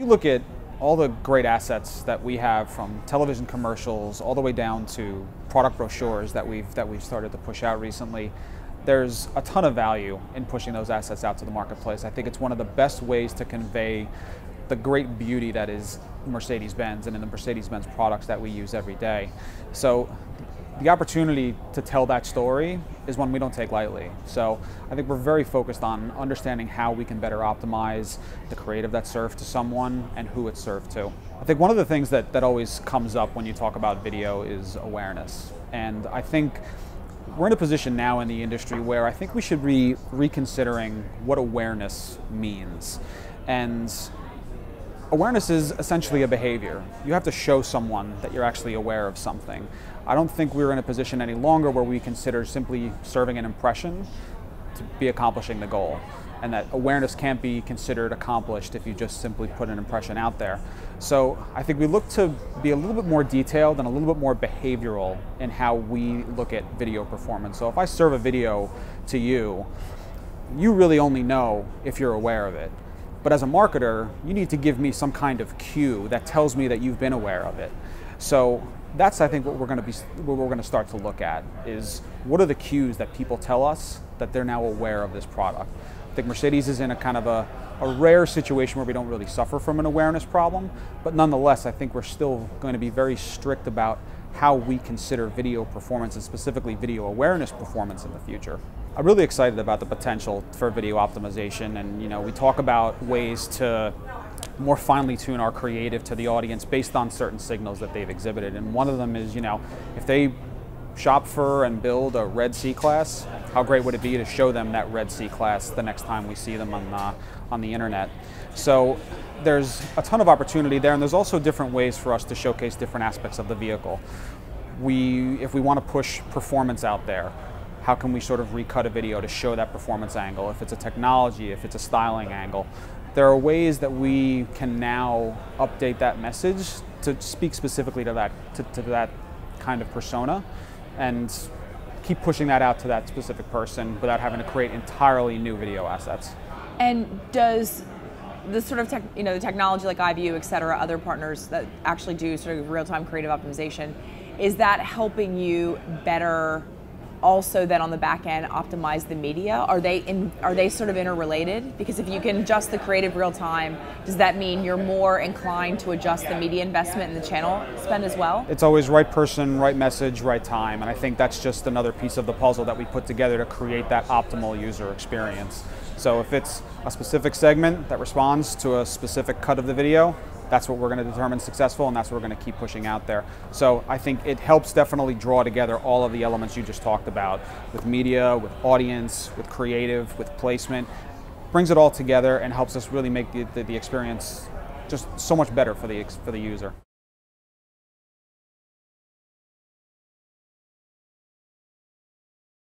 You look at all the great assets that we have, from television commercials all the way down to product brochures that we've started to push out recently. There's a ton of value in pushing those assets out to the marketplace. I think it's one of the best ways to convey the great beauty that is Mercedes-Benz and in the Mercedes-Benz products that we use every day. So the opportunity to tell that story is one we don't take lightly. So I think we're very focused on understanding how we can better optimize the creative that's served to someone and who it's served to. I think one of the things that always comes up when you talk about video is awareness. And I think we're in a position now in the industry where I think we should be reconsidering what awareness means. And awareness is essentially a behavior. You have to show someone that you're actually aware of something. I don't think we're in a position any longer where we consider simply serving an impression to be accomplishing the goal, and that awareness can't be considered accomplished if you just simply put an impression out there. So I think we look to be a little bit more detailed and a little bit more behavioral in how we look at video performance. So if I serve a video to you, you really only know if you're aware of it. But as a marketer, you need to give me some kind of cue that tells me that you've been aware of it. So that's, I think, what we're going to start to look at is what are the cues that people tell us that they're now aware of this product. I think Mercedes is in a kind of a rare situation where we don't really suffer from an awareness problem, but nonetheless, I think we're still going to be very strict about how we consider video performance and specifically video awareness performance in the future. I'm really excited about the potential for video optimization, and we talk about ways to more finely tune our creative to the audience based on certain signals that they've exhibited. And one of them is, if they shop for and build a red C-Class, how great would it be to show them that red C-Class the next time we see them on the internet? So there's a ton of opportunity there, and there's also different ways for us to showcase different aspects of the vehicle. If we want to push performance out there, how can we sort of recut a video to show that performance angle? If it's a technology, if it's a styling angle, there are ways that we can now update that message to speak specifically to that kind of persona, and keep pushing that out to that specific person without having to create entirely new video assets. And does this sort of the technology like iView, et cetera, other partners that actually do sort of real-time creative optimization, is that helping you better also then on the back end optimize the media? Are they sort of interrelated? Because if you can adjust the creative real time, does that mean you're more inclined to adjust the media investment and the channel spend as well? It's always right person, right message, right time, and I think that's just another piece of the puzzle that we put together to create that optimal user experience. So if it's a specific segment that responds to a specific cut of the video, that's what we're going to determine successful, and that's what we're going to keep pushing out there. So I think it helps definitely draw together all of the elements you just talked about, with media, with audience, with creative, with placement. Brings it all together and helps us really make the experience just so much better for the user.